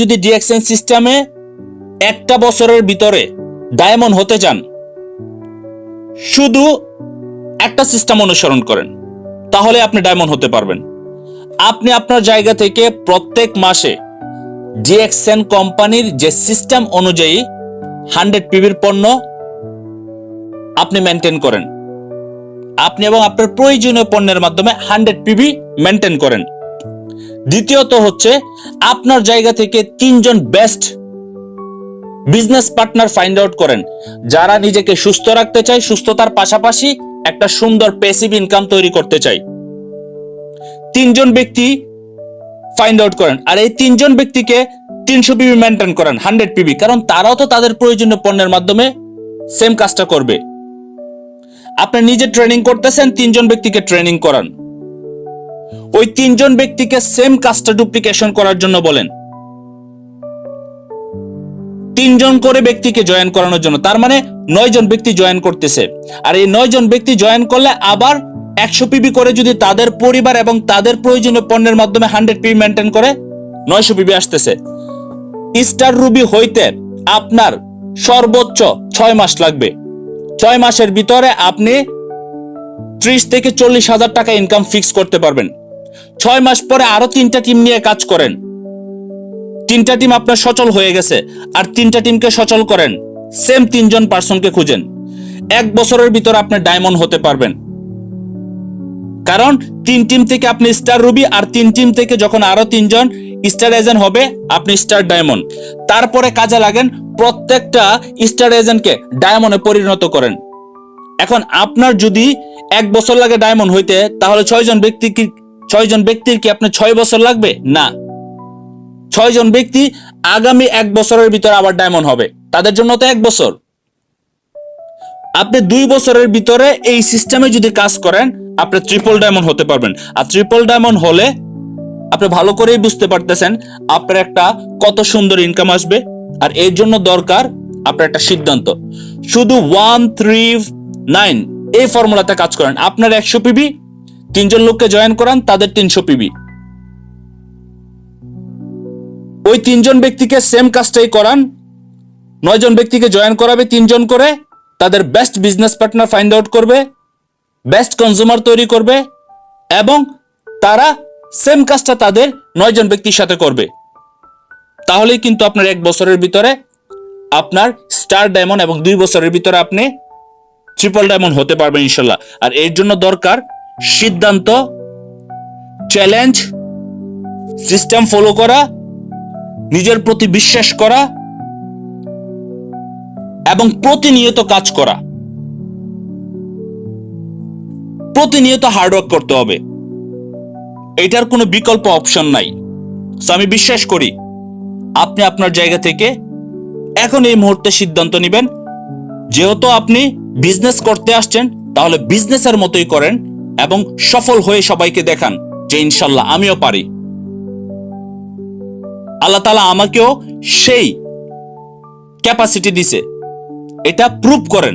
যদি ডিএক্সএন সিস্টেমে একটা বছরের ভিতরে ডায়মন্ড হতে চান, শুধু একটা সিস্টেম অনুসরণ করেন, তাহলে আপনি ডায়মন্ড হতে পারবেন। আপনি আপনার জায়গা থেকে প্রত্যেক মাসে ডিএক্সএন কোম্পানির যে সিস্টেম অনুযায়ী 100 পিবির পণ্য আপনি মেনটেন করেন, আপনি এবং আপনার প্রয়োজনীয় পণ্যের মাধ্যমে 100 পিবি মেনটেন করেন। দ্বিতীয়ত হচ্ছে আপনার জায়গা থেকে 3 জন best business partner find out করেন, যারা নিজেকে সুস্থ রাখতে চায়, সুস্থতার পাশাপাশি একটা সুন্দর প্যাসিভ ইনকাম তৈরি করতে চায়। 3 জন ব্যক্তি ফাইন্ড আউট করেন, আর এই 3 জন ব্যক্তিকে 300 পিবি মেনটেন করেন, 100 পিবি, কারণ তারাও তো তাদের প্রয়োজনীয় পণ্যের মাধ্যমে সেম কাজটা করবে। আপনি নিজে ট্রেনিং করতেছেন, 3 জন ব্যক্তিকে ট্রেনিং করান, ওই 3 জন ব্যক্তিকে সেম কাজটা ডুপ্লিকেশন করার জন্য বলেন, 3 জন করে ব্যক্তিকে জয়েন করানোর জন্য। তার মানে 9 জন ব্যক্তি জয়েন করতেছে, আর এই 9 জন ব্যক্তি জয়েন করলে আবার 100 পিবি করে যদি তাদের পরিবার এবং তাদের প্রয়োজনীয় পণ্যের মাধ্যমে 100 পিবি মেনটেন করে 900 পিবি আসতেছে। স্টার রুবি হইতে আপনার সর্বোচ্চ 6 মাস লাগবে। 6 মাসের ভিতরে আপনি 30 থেকে 40 হাজার টাকা ইনকাম ফিক্স করতে পারবেন। 6 মাস পরে আরো 3টা টিম নিয়ে কাজ করেন, 3টা টিম আপনার সচল হয়ে গেছে, আর 3টা টিমকে সচল করেন, সেম 3 জন পার্সনকে খুঁজেন। 1 বছরের ভিতর আপনি ডায়মন্ড হতে পারবেন, কারণ 3 টিম থেকে আপনি স্টার রুবি, আর 3 টিম থেকে যখন আরো 3 জন স্টার এজেন্ট হবে আপনি স্টার ডায়মন্ড। তারপরে কাজে লাগেন, প্রত্যেকটা স্টার এজেন্টকে ডায়মন্ডে পরিণত করেন। এখন আপনার যদি 1 বছর লাগে ডায়মন্ড হইতে, তাহলে 6 জন ব্যক্তির কি আপনার 6 বছর লাগবে? না, 6 জন ব্যক্তি আগামী 1 বছরের ভিতরে আবার ডায়মন্ড হবে, তাদের জন্য তো 1 বছর। আপনি 2 বছরের ভিতরে এই সিস্টেমে যদি কাজ করেন, আপনি ট্রিপল ডায়মন্ড হতে পারবেন। আর ট্রিপল ডায়মন্ড হলে আপনি ভালো করেই বুঝতে পারতেছেন আপনার একটা কত সুন্দর ইনকাম আসবে। আর এর জন্য দরকার আপনার একটা সিদ্ধান্ত। শুধু 139 এই ফর্মুলাতে কাজ করেন। আপনার 100 পিবি, 3 জন লোককে জয়েন করান, তাদের 300 পিবি। ওই 3 জন ব্যক্তিকে সেম কাজটাই করান, 9 জন ব্যক্তিকে জয়েন করাবে 3 জন করে, তাদের best business partner find out করবে, বেস্ট কনজিউমার তৈরি করবে, এবং তারা সেম কাজটা তাদের 9 জন ব্যক্তির সাথে করবে। তাহলেই কিন্তু আপনার 1 বছরের ভিতরে আপনার স্টার ডায়মন্ড, এবং 2 বছরের ভিতরে আপনি ট্রিপল ডায়মন্ড হতে পারবেন ইনশাল্লাহ। আর এর জন্য দরকার সিদ্ধান্ত, চ্যালেঞ্জ, সিস্টেম ফলো করা, নিজের প্রতি বিশ্বাস করা, এবং প্রতিনিয়ত কাজ করা। প্রতিনিয়ত হার্ডওয়ার্ক করতে হবে, এটার কোনো বিকল্প অপশন নাই। আমি বিশ্বাস করি আপনি আপনার জায়গা থেকে এখন এই মুহূর্তে সিদ্ধান্ত নেবেন, যেহেতু আপনি বিজনেস করতে আসছেন, তাহলে বিজনেসের মতোই করেন এবং সফল হয়ে সবাইকে দেখান যে ইনশাল্লাহ আমিও পারি। আল্লাহ তাআলা আমাকেও সেই ক্যাপাসিটি দিছে, এটা প্রুভ করেন।